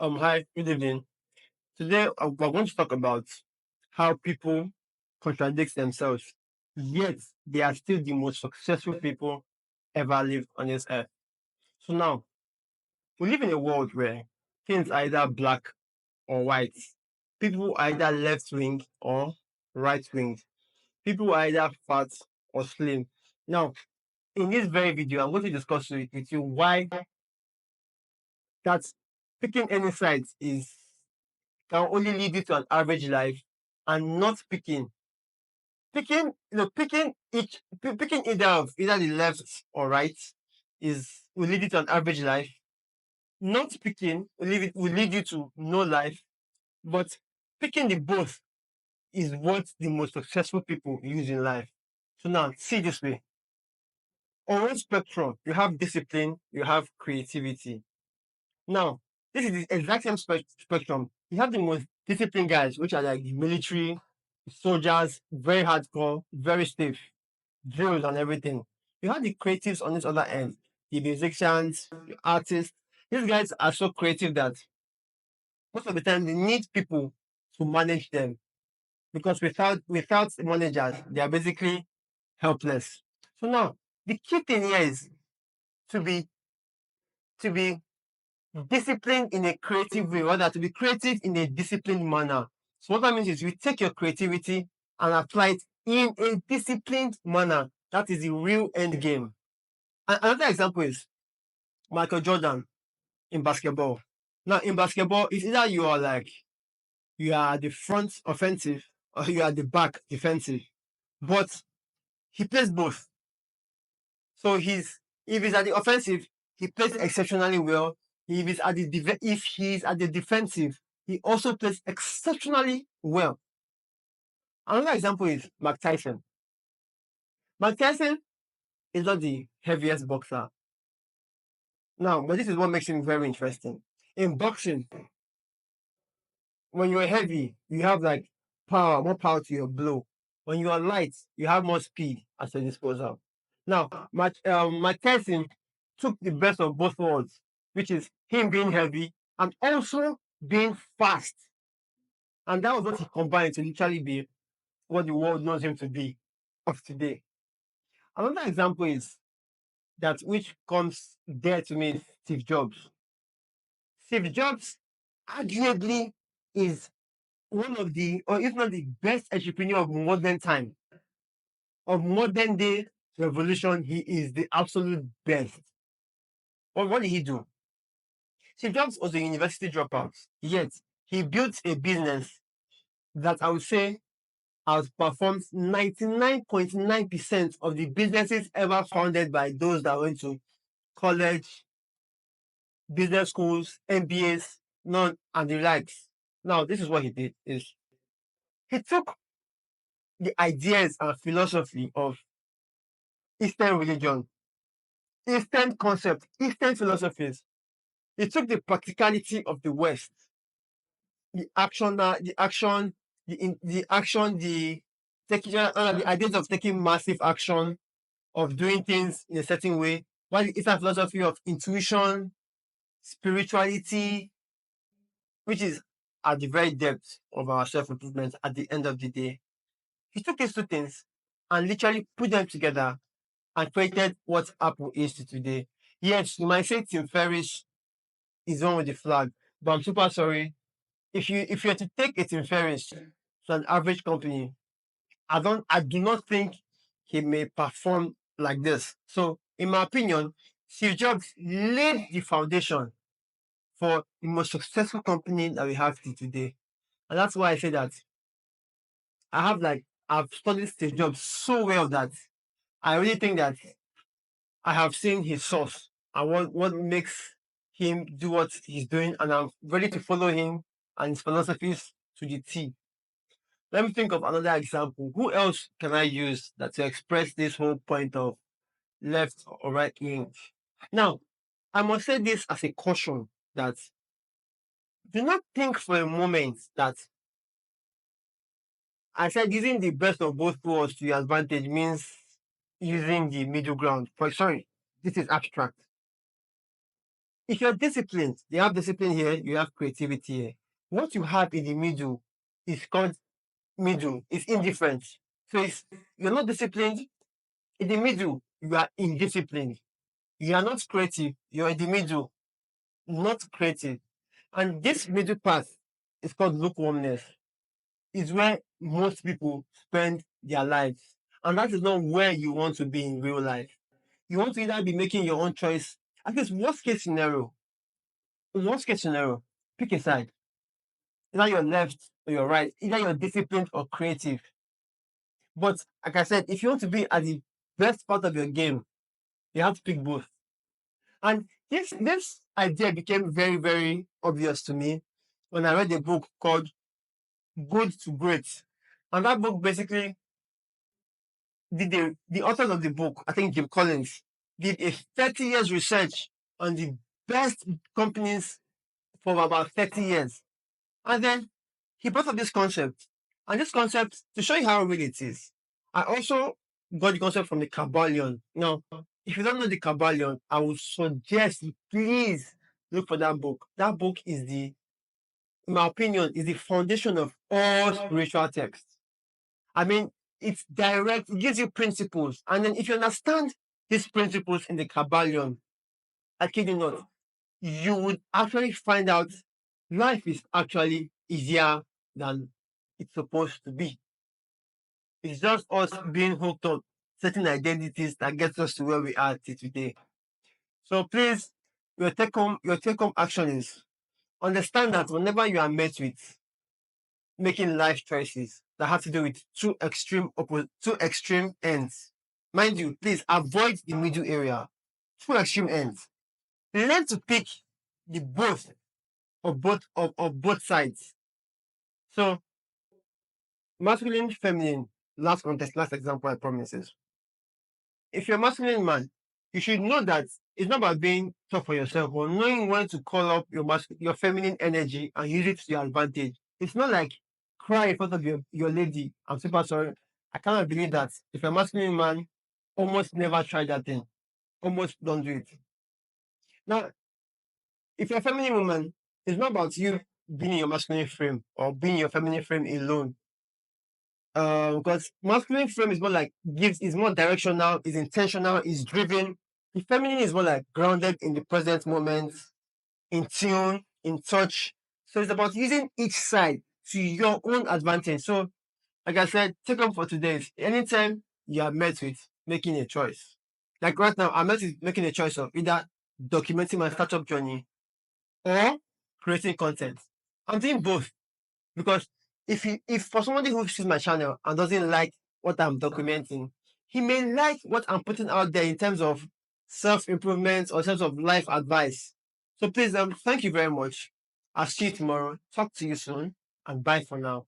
Hi, good evening. Today, we're going to talk about how people contradict themselves, yet they are still the most successful people ever lived on this earth. So now, we live in a world where things are either black or white. People are either left wing or right wing. People are either fat or slim. Now, in this very video, I'm going to discuss with you why that picking any sides is can only lead you to an average life, and not picking either of either the left or right is will lead you to an average life. Not picking will lead you to no life, but picking the both is what the most successful people use in life. So now see this way. On one spectrum, you have discipline, you have creativity. Now, this is the exact same spectrum. You have the most disciplined guys, which are like the military, soldiers, very hardcore, very stiff, drills and everything. You have the creatives on this other end, the musicians, the artists. These guys are so creative that most of the time they need people to manage them, because without managers, they are basically helpless. So now the key thing here is to be to be disciplined in a creative way, rather to be creative in a disciplined manner. So what that means is you take your creativity and apply it in a disciplined manner. That is the real end game. Another example is Michael Jordan in basketball. Now in basketball, it's either you are at the front offensive or you are at the back defensive. But he plays both. So if he's at the offensive, he plays exceptionally well. If he's at the defensive, he also plays exceptionally well. Another example is Mike Tyson. Mike Tyson is not the heaviest boxer. Now, but this is what makes him very interesting. In boxing, when you're heavy, you have like more power to your blow. When you are light, you have more speed at your disposal. Now, Mike Tyson took the best of both worlds, which is him being heavy and also being fast. And that was what he combined to literally be what the world knows him to be of today. Another example is that which comes there to me is Steve Jobs. Steve Jobs arguably is one of the, or if not the best entrepreneur of modern time, of modern day revolution. He is the absolute best. But what did he do? Steve Jobs was a university dropout, yet he built a business that I would say outperforms 99.9% of the businesses ever founded by those that went to college, business schools, MBAs, none, and the likes. Now, this is what he did: is he took the ideas and philosophy of Eastern religion, Eastern concept, Eastern philosophies. He took the practicality of the West, the action, the ideas of taking massive action, of doing things in a certain way, while the Eastern philosophy of intuition, spirituality, which is at the very depth of our self improvement at the end of the day. He took these two things and literally put them together and created what Apple is to today. Yes, you might say Tim Ferriss is on with the flag, but I'm super sorry. If you're to take a Tim Ferriss to an average company, I do not think he may perform like this. So in my opinion, Steve Jobs laid the foundation for the most successful company that we have till today. And that's why I say that I've studied Steve Jobs so well that I really think that I have seen his source and what makes him do what he's doing, and I'm ready to follow him and his philosophies to the T. Let me think of another example. Who else can I use that to express this whole point of left or right wing? Now, I must say this as a caution that do not think for a moment that I said using the best of both worlds to your advantage means using the middle ground. Sorry, this is abstract. If you're disciplined, you have discipline here, you have creativity here. What you have in the middle is called middle. It's indifferent. So you're not disciplined. In the middle, you are indisciplined. You are not creative. You're in the middle, not creative. And this middle path is called lukewarmness. Is where most people spend their lives. And that is not where you want to be in real life. You want to either be making your own choice. At least worst case scenario, pick a side. Either you're left or you're right. Either you're disciplined or creative. But like I said, if you want to be at the best part of your game, you have to pick both. And this idea became very, very obvious to me when I read a book called Good to Great. And that book basically the authors of the book, I think Jim Collins, did a 30 years research on the best companies for about 30 years. And then he brought up this concept. And this concept, to show you how real it is, I also got the concept from the Kabbalion. Now, if you don't know the Kabbalion, I would suggest you please look for that book. That book is in my opinion, is the foundation of all spiritual texts. I mean, it's direct, it gives you principles. And then if you understand these principles in the Kabbalion, I kid you not, you would actually find out life is actually easier than it's supposed to be. It's just us being hooked up certain identities that gets us to where we are today. So please, your take home action is understand that whenever you are met with making life choices that have to do with two extreme ends. Mind you, please avoid the middle area. Two extreme ends. Learn to pick the both of both sides. So masculine, feminine, last contest, last example, I promises. If you're a masculine man, you should know that it's not about being tough for yourself, but knowing when to call up your feminine energy and use it to your advantage. It's not like cry in front of your lady. I'm super sorry. I cannot believe that. If you're a masculine man, almost never try that thing. Almost don't do it. Now, if you're a feminine woman, it's not about you being in your masculine frame or being in your feminine frame alone. Because masculine frame is more like is more directional, is intentional, is driven. The feminine is more like grounded in the present moment, in tune, in touch. So it's about using each side to your own advantage. So, like I said, take up for today is anytime you are met with making a choice. Like right now, I'm met with making a choice of either documenting my startup journey or creating content. I'm doing both because if for somebody who sees my channel and doesn't like what I'm documenting, he may like what I'm putting out there in terms of self-improvement or in terms of life advice. So please, thank you very much. I'll see you tomorrow. Talk to you soon and bye for now.